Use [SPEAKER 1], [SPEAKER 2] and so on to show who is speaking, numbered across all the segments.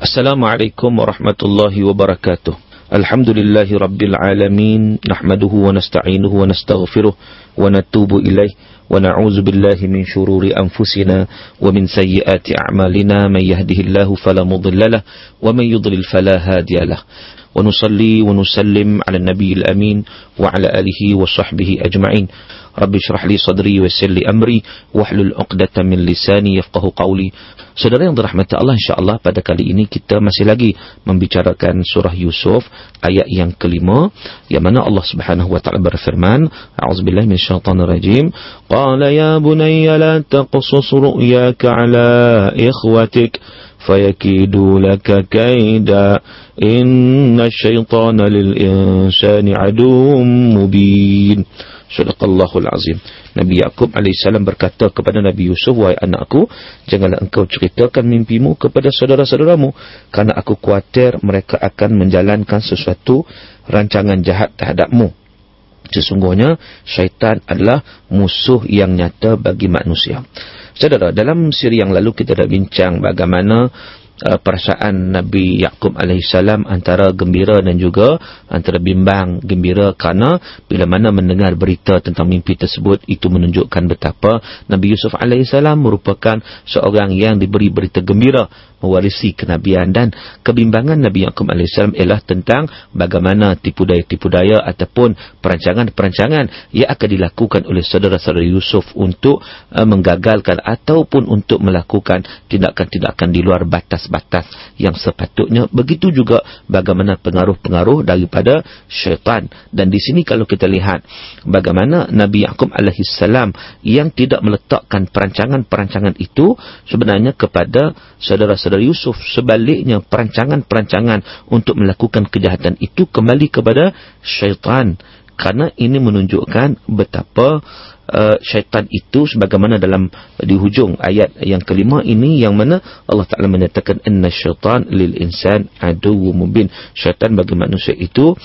[SPEAKER 1] Assalamualaikum warahmatullahi wabarakatuh. Alhamdulillahi rabbil alamin. Nahmaduhu wa nasta'inuhu wa nastaghfiruh wa natubu ilaih wa na'udzu billahi min syururi anfusina wa min sayyiati a'malina. Man yahdihillahu fala mudhillalah wa man yudlil fala hadiyalah. Wa nusalli wa nusallim ala nabiyil amin wa ala alihi wa sahbihi ajma'in. Rabbi syrah li sadri wa yassir li amri wahlul 'uqdatam min lisani yafqahu qawli. Saudara yang dirahmati Allah, insya-Allah pada kali ini kita masih lagi membicarakan surah Yusuf ayat yang kelima, yang mana Allah Subhanahu wa taala berfirman, a'udzubillahi minasyaitonir rajim, qala ya bunayya la taqsus ru'yaka 'ala ikhwatik fayakidu laka kaida inna syaitana lil insani aduwwum mubin. Sadaqallahul azim. Nabi Yaqub alaihissalam berkata kepada Nabi Yusuf, wahai anakku, janganlah engkau ceritakan mimpimu kepada saudara-saudaramu, kerana aku khawatir mereka akan menjalankan sesuatu rancangan jahat terhadapmu. Sesungguhnya syaitan adalah musuh yang nyata bagi manusia. Saudara, dalam siri yang lalu kita dah bincang bagaimana perasaan Nabi Yaqub alaihissalam antara gembira dan juga antara bimbang. Gembira kerana bila mana mendengar berita tentang mimpi tersebut, itu menunjukkan betapa Nabi Yusuf alaihissalam merupakan seorang yang diberi berita gembira, mewarisi kenabian. Dan kebimbangan Nabi Yaqub alaihissalam ialah tentang bagaimana tipu daya ataupun perancangan-perancangan yang akan dilakukan oleh saudara-saudara Yusuf untuk menggagalkan ataupun untuk melakukan tindakan-tindakan di luar batas yang sepatutnya. Begitu juga bagaimana pengaruh-pengaruh daripada syaitan. Dan di sini kalau kita lihat bagaimana Nabi Yaqub alaihissalam yang tidak meletakkan perancangan-perancangan itu sebenarnya kepada saudara-saudara Yusuf. Sebaliknya, perancangan-perancangan untuk melakukan kejahatan itu kembali kepada syaitan. Kerana ini menunjukkan betapa syaitan itu, sebagaimana dalam di hujung ayat yang kelima ini, yang mana Allah Ta'ala menyatakan inna syaitan lil insan aduwwum mubin. Syaitan bagi manusia itu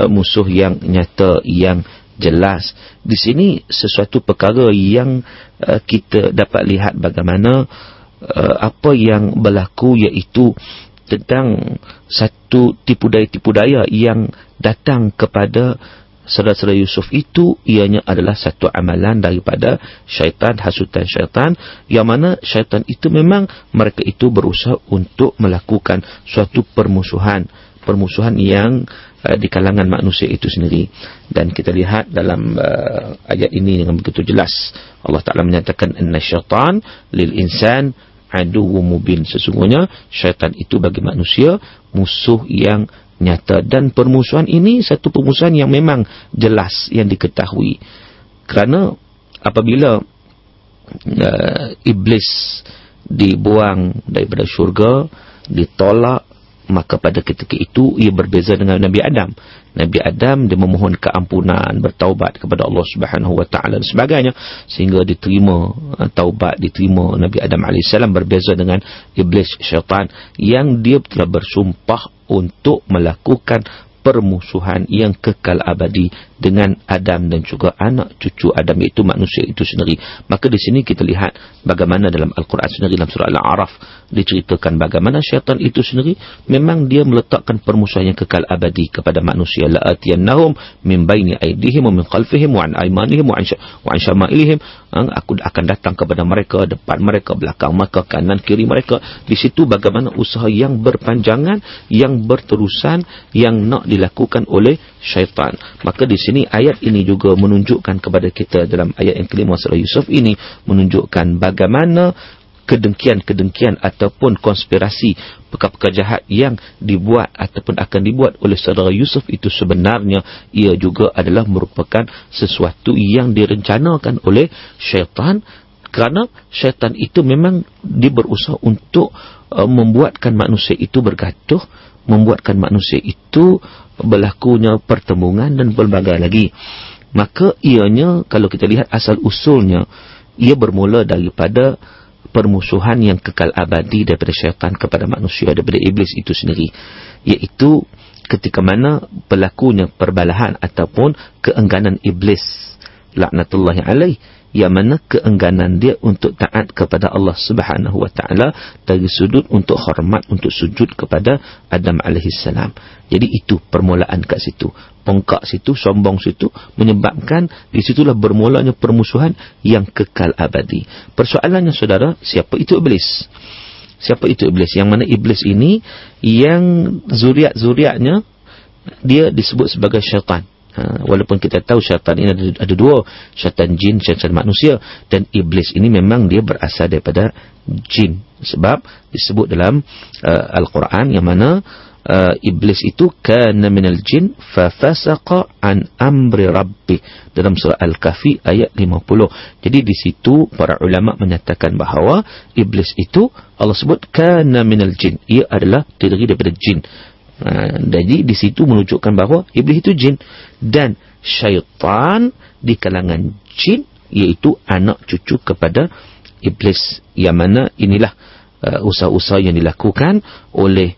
[SPEAKER 1] musuh yang nyata, yang jelas. Di sini sesuatu perkara yang kita dapat lihat bagaimana apa yang berlaku, iaitu tentang satu tipu daya yang datang kepada saudara-saudara Yusuf itu. Ianya adalah satu amalan daripada syaitan, hasutan syaitan, yang mana syaitan itu memang mereka itu berusaha untuk melakukan suatu permusuhan yang di kalangan manusia itu sendiri. Dan kita lihat dalam ayat ini dengan begitu jelas Allah Ta'ala menyatakan inna syaitan lil insan aduwwum mubin. Sesungguhnya syaitan itu bagi manusia musuh yang nyata. Dan permusuhan ini satu permusuhan yang memang jelas, yang diketahui. Kerana apabila iblis dibuang daripada syurga, ditolak, maka pada ketika itu ia berbeza dengan Nabi Adam. Nabi Adam dia memohon keampunan, bertaubat kepada Allah Subhanahu wa taala dan sebagainya, sehingga diterima taubat, diterima Nabi Adam alaihissalam. Berbeza dengan iblis, syaitan, yang dia telah bersumpah untuk melakukan permusuhan yang kekal abadi dengan Adam dan juga anak cucu Adam, iaitu manusia itu sendiri. Maka di sini kita lihat bagaimana dalam Al-Quran sendiri, dalam surah Al-A'raf diceritakan bagaimana syaitan itu sendiri memang dia meletakkan permusuhan yang kekal abadi kepada manusia. La'atiyannahum min baini aydihim wa min khalfihim wa an aymanihim wa an syama'ilihim. Aku akan datang kepada mereka, depan mereka, belakang mereka, kanan kiri mereka. Di situ bagaimana usaha yang berpanjangan, yang berterusan, yang nak dilakukan oleh syaitan. Maka di sini ayat ini juga menunjukkan kepada kita, dalam ayat yang kelima surah Yusuf ini, menunjukkan bagaimana kedengkian ataupun konspirasi, perkara-perkara jahat yang dibuat ataupun akan dibuat oleh saudara Yusuf itu sebenarnya ia juga adalah merupakan sesuatu yang direncanakan oleh syaitan. Kerana syaitan itu memang dia berusaha untuk membuatkan manusia itu bergaduh, membuatkan manusia itu berlakunya pertembungan dan pelbagai lagi. Maka ianya, kalau kita lihat asal usulnya, ia bermula daripada permusuhan yang kekal abadi daripada syaitan kepada manusia, daripada iblis itu sendiri, iaitu ketika mana berlakunya perbalahan ataupun keengganan iblis laknatullahi alaih, yang mana keengganan dia untuk taat kepada Allah Subhanahu wa taala dari sudut untuk hormat, untuk sujud kepada Adam alaihi salam. Jadi itu permulaan kat situ. Bongkak situ, sombong situ, menyebabkan di situlah bermulanya permusuhan yang kekal abadi. Persoalannya saudara, siapa itu iblis? Siapa itu iblis? Yang mana iblis ini yang zuriat-zuriatnya dia disebut sebagai syaitan. Walaupun kita tahu syaitan ini ada dua, syaitan jin, syaitan manusia, dan iblis ini memang dia berasal daripada jin, sebab disebut dalam Al-Quran yang mana iblis itu kana minal jin fa fasaqa an amri rabbi, dalam surah Al-Kahfi ayat 50. Jadi di situ para ulama menyatakan bahawa iblis itu Allah sebut kana minal jin, ia adalah terdiri daripada jin. Jadi di situ menunjukkan bahawa iblis itu jin, dan syaitan di kalangan jin iaitu anak cucu kepada iblis, yang mana inilah usaha-usaha yang dilakukan oleh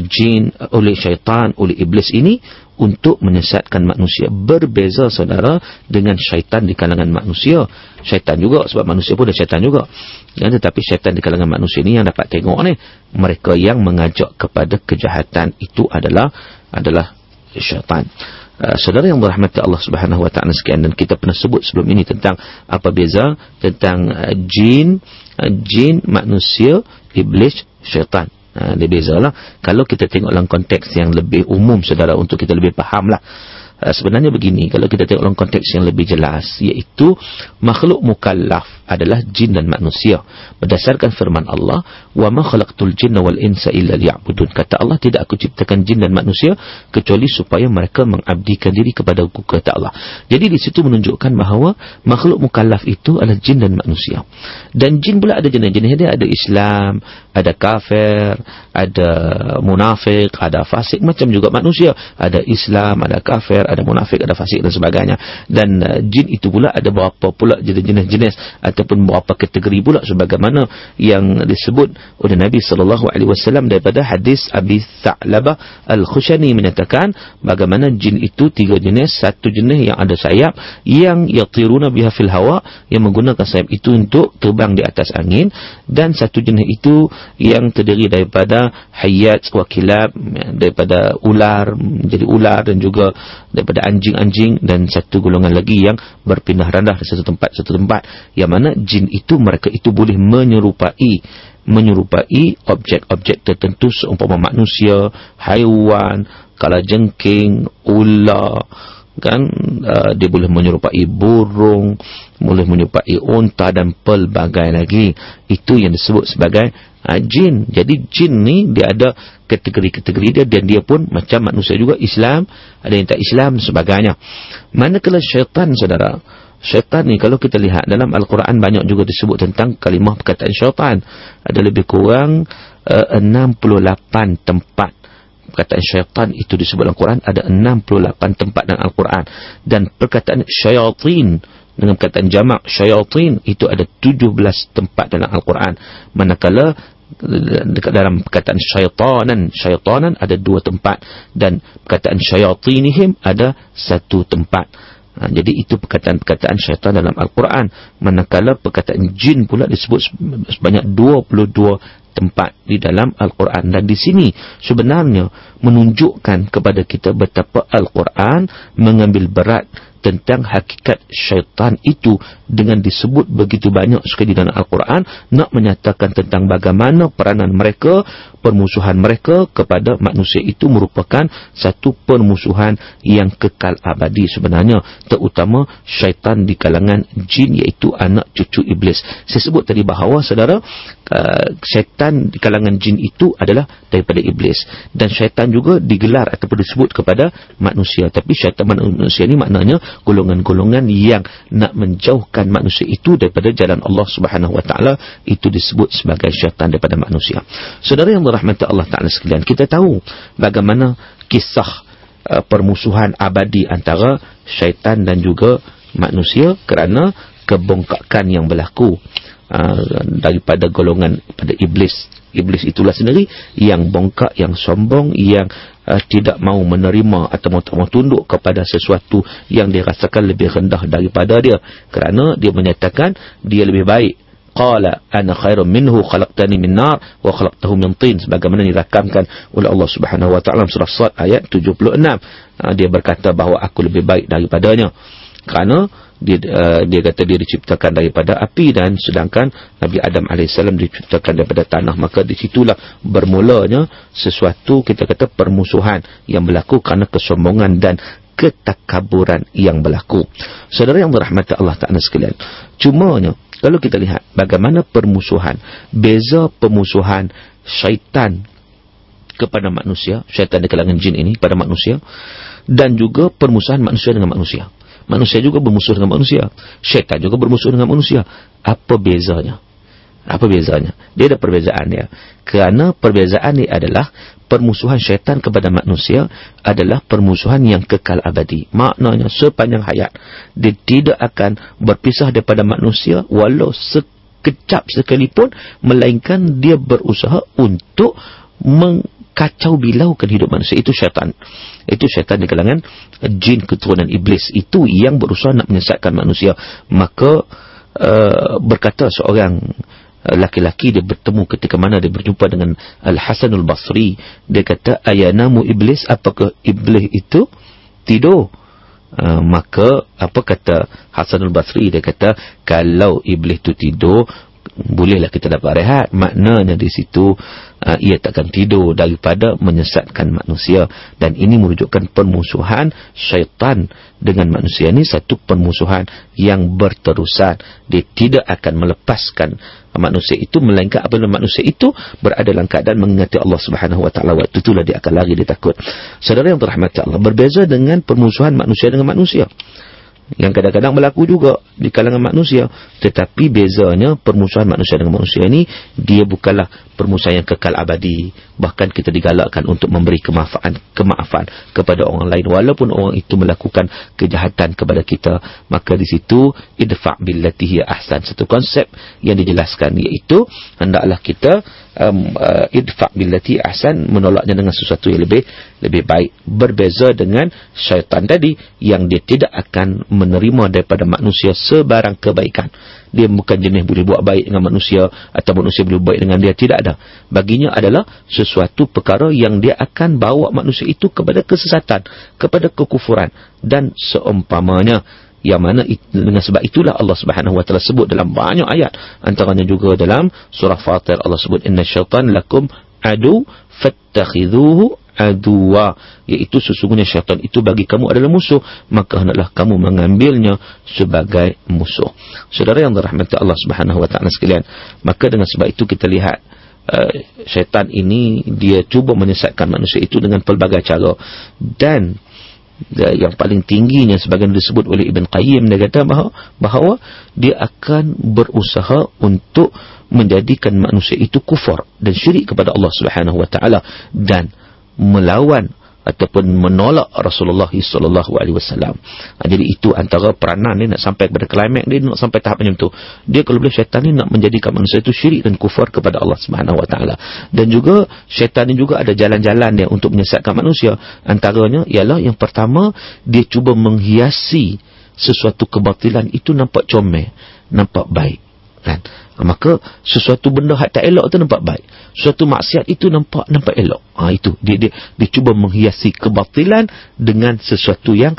[SPEAKER 1] jin, oleh syaitan, oleh iblis ini untuk menyesatkan manusia. Berbeza saudara dengan syaitan di kalangan manusia. Syaitan juga, sebab manusia pun ada syaitan juga. Ya, tetapi syaitan di kalangan manusia ini yang dapat tengok ni, mereka yang mengajak kepada kejahatan itu adalah syaitan. Saudara yang berrahmati Allah Subhanahu wa taala sekalian, dan kita pernah sebut sebelum ini tentang apa beza tentang jin, manusia, iblis, syaitan. Dia bezalah. Kalau kita tengok dalam konteks yang lebih umum saudara, untuk kita lebih fahamlah, sebenarnya begini, kalau kita tengok dalam konteks yang lebih jelas, iaitu makhluk mukallaf adalah jin dan manusia berdasarkan firman Allah, wa ma khalaqtul jinna wal insa illa liya'budun. Kata Allah, tidak aku ciptakan jin dan manusia kecuali supaya mereka mengabdikan diri kepada aku, kata Allah. Jadi di situ menunjukkan bahawa makhluk mukallaf itu adalah jin dan manusia. Dan jin pula ada jenis-jenis dia, ada Islam, ada kafir, ada munafik, ada fasik, macam juga manusia, ada Islam, ada kafir, ada munafik, ada fasik dan sebagainya. Dan jin itu pula ada berapa pula jenis-jenis ataupun berapa kategori pula, sebagaimana yang disebut oleh Nabi SAW daripada hadis Abi Tha'labah Al-Khushani menyatakan bagaimana jin itu 3 jenis. Satu jenis yang ada sayap, yang yatiruna biha fil hawa, yang menggunakan sayap itu untuk terbang di atas angin. Dan satu jenis itu yang terdiri daripada hayat wa kilab, daripada ular, menjadi ular, dan juga daripada anjing-anjing. Dan satu golongan lagi yang berpindah randah dari satu tempat satu tempat, yang mana jin itu, mereka itu boleh menyerupai objek-objek tertentu seumpama manusia, haiwan, kalajengking, ular, kan, dia boleh menyerupai burung, boleh menyerupai unta dan pelbagai lagi. Itu yang disebut sebagai jin. Jadi jin ni dia ada kategori-kategori dia, dan dia pun macam manusia juga, Islam, ada yang tak Islam sebagainya. Manakala syaitan saudara, syaitan ni kalau kita lihat dalam Al-Quran banyak juga disebut tentang kalimah perkataan syaitan. Ada lebih kurang 68 tempat perkataan syaitan itu disebut dalam Al-Quran. Ada 68 tempat dalam Al-Quran. Dan perkataan syayatin dengan perkataan jamak syayatin itu ada 17 tempat dalam Al-Quran. Manakala dekat dalam perkataan syaitanan ada 2 tempat, dan perkataan syayatinihim ada 1 tempat. Jadi itu perkataan-perkataan syaitan dalam Al-Quran. Manakala perkataan jin pula disebut sebanyak 22 tempat di dalam Al-Quran. Dan di sini sebenarnya menunjukkan kepada kita betapa Al-Quran mengambil berat tentang hakikat syaitan itu dengan disebut begitu banyak sekali dalam Al-Quran, nak menyatakan tentang bagaimana peranan mereka, permusuhan mereka kepada manusia itu merupakan satu permusuhan yang kekal abadi sebenarnya, terutama syaitan di kalangan jin, iaitu anak cucu iblis. Saya sebut tadi bahawa saudara, syaitan di kalangan jin itu adalah daripada iblis, dan syaitan juga digelar ataupun disebut kepada manusia. Tapi syaitan manusia ini maknanya golongan-golongan yang nak menjauhkan manusia itu daripada jalan Allah Subhanahu wa taala, itu disebut sebagai syaitan daripada manusia. Saudara yang dirahmati Allah taala sekalian, kita tahu bagaimana kisah permusuhan abadi antara syaitan dan juga manusia kerana kebongkakan yang berlaku daripada golongan pada iblis. Iblis itulah sendiri yang bongkak, yang sombong, yang tidak mau menerima atau mau tunduk kepada sesuatu yang dia rasakan lebih rendah daripada dia, kerana dia menyatakan dia lebih baik. Qala ana khairum minhu khalaqtani min nar wa khalaqtahu min tin, sebagaimana dirakamkan oleh Allah Subhanahu wa taala surah Sad ayat 76. Dia berkata bahawa aku lebih baik daripadanya, kerana dia kata dia diciptakan daripada api, dan sedangkan Nabi Adam AS diciptakan daripada tanah. Maka di situlah bermulanya sesuatu, kita kata, permusuhan yang berlaku kerana kesombongan dan ketakaburan yang berlaku. Saudara yang dirahmati Allah Ta'ala sekalian, cumanya kalau kita lihat bagaimana permusuhan, beza permusuhan syaitan kepada manusia, syaitan di kalangan jin ini kepada manusia, dan juga permusuhan manusia dengan manusia. Manusia juga bermusuh dengan manusia, syaitan juga bermusuh dengan manusia. Apa bezanya? Apa bezanya? Dia ada perbezaan dia. Kerana perbezaan ini adalah permusuhan syaitan kepada manusia adalah permusuhan yang kekal abadi. Maknanya sepanjang hayat dia tidak akan berpisah daripada manusia walau sekejap sekalipun, melainkan dia berusaha untuk mengkacau bilaukan hidup manusia. Itu syaitan. Itu syaitan di kalangan jin keturunan iblis. Itu yang berusaha nak menyesatkan manusia. Maka berkata seorang laki-laki, dia bertemu ketika mana dia berjumpa dengan Al-Hasanul Basri, dia kata, ayanamu iblis, apakah iblis itu tidur? Maka apa kata Hasanul Basri? Dia kata, kalau iblis itu tidur, bolehlah kita dapat rehat. Maknanya di situ ia takkan tidur daripada menyesatkan manusia. Dan ini menunjukkan permusuhan syaitan dengan manusia ini satu permusuhan yang berterusan. Dia tidak akan melepaskan manusia itu, melainkan apabila manusia itu berada dalam keadaan mengingati Allah Subhanahu wa taala. Waktu itulah dia akan lari, dia takut. Saudara yang dirahmati Allah, berbeza dengan permusuhan manusia dengan manusia yang kadang-kadang berlaku juga di kalangan manusia, tetapi bezanya permusuhan manusia dengan manusia ini, dia bukanlah permusuhan yang kekal abadi. Bahkan kita digalakkan untuk memberi kemaafan kepada orang lain walaupun orang itu melakukan kejahatan kepada kita. Maka di situ idfa' billati hiya ahsan, satu konsep yang dijelaskan, iaitu hendaklah kita idfa' billati ahsan, menolaknya dengan sesuatu yang lebih baik. Berbeza dengan syaitan tadi yang dia tidak akan menerima daripada manusia sebarang kebaikan. Dia bukan jenis boleh buat baik dengan manusia atau manusia boleh buat baik dengan dia. Tidak ada. Baginya adalah sesuatu perkara yang dia akan bawa manusia itu kepada kesesatan, kepada kekufuran dan seumpamanya. Yang mana dengan sebab itulah Allah Subhanahu wa taala sebut dalam banyak ayat, antaranya juga dalam surah Fatir Allah sebut, inna syaitan lakum adu fattakhidhuhu aduwa, iaitu sesungguhnya syaitan itu bagi kamu adalah musuh, maka hendaklah kamu mengambilnya sebagai musuh. Saudara yang dirahmati Allah Subhanahu wa taala sekalian, maka dengan sebab itu kita lihat syaitan ini dia cuba menyesatkan manusia itu dengan pelbagai cara. Dan yang paling tingginya, sebagaimana disebut oleh Ibn Qayyim, dia kata bahawa dia akan berusaha untuk menjadikan manusia itu kufur dan syirik kepada Allah Subhanahu wa taala dan melawan ataupun menolak Rasulullah sallallahu alaihi wasallam. Jadi itu antara peranan dia nak sampai kepada klimak dia, nak sampai tahap macam tu. Dia kalau boleh, syaitan ni nak menjadikan manusia itu syirik dan kufur kepada Allah Subhanahu wa taala. Dan juga syaitan ni juga ada jalan-jalan dia untuk menyesatkan manusia. Antaranya ialah yang pertama, dia cuba menghiasi sesuatu kebatilan itu nampak comel, nampak baik. Kan? Maka sesuatu benda hak tak elok tu nampak baik, sesuatu maksiat itu nampak elok. Itu dia cuba menghiasi kebatilan dengan sesuatu yang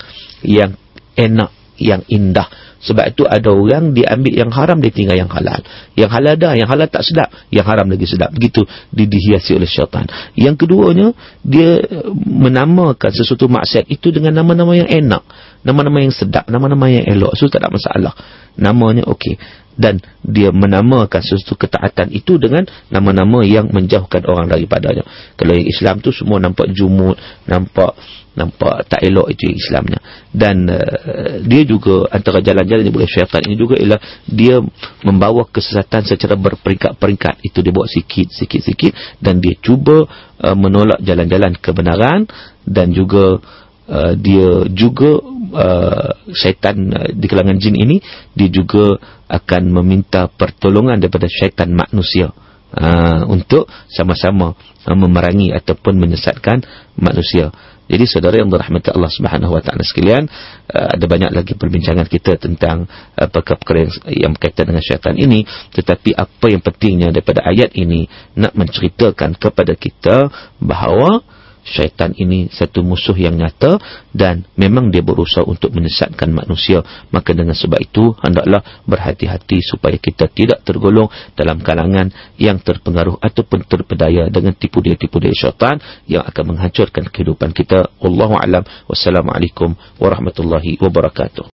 [SPEAKER 1] enak, yang indah. Sebab itu ada orang dia ambil yang haram, dia tinggal yang halal. Yang halal dah, yang halal tak sedap, yang haram lagi sedap. Begitu dihiasi oleh syaitan. Yang keduanya, dia menamakan sesuatu maksiat itu dengan nama-nama yang enak, nama-nama yang sedap, nama-nama yang elok. So tak ada masalah, namanya okey. Dan dia menamakan sesuatu ketaatan itu dengan nama-nama yang menjauhkan orang daripadanya. Kalau yang Islam tu semua nampak jumud, nampak tak elok, itu yang Islamnya. Dan dia juga antara jalan-jalan yang boleh syaitan ini juga ialah dia membawa kesesatan secara berperingkat-peringkat. Itu dia bawa sikit-sikit dan dia cuba menolak jalan-jalan kebenaran. Dan juga dia juga syaitan di kalangan jin ini, dia juga akan meminta pertolongan daripada syaitan manusia. untuk sama-sama memerangi ataupun menyesatkan manusia. Jadi saudara yang dirahmati Allah Subhanahu wa taala sekalian, ada banyak lagi perbincangan kita tentang perkara-perkara yang berkaitan dengan syaitan ini, tetapi apa yang pentingnya daripada ayat ini nak menceritakan kepada kita bahawa syaitan ini satu musuh yang nyata dan memang dia berusaha untuk menyesatkan manusia. Maka dengan sebab itu hendaklah berhati-hati supaya kita tidak tergolong dalam kalangan yang terpengaruh ataupun terpedaya dengan tipu daya syaitan yang akan menghancurkan kehidupan kita. Wallahu a'lam. Wassalamualaikum warahmatullahi wabarakatuh.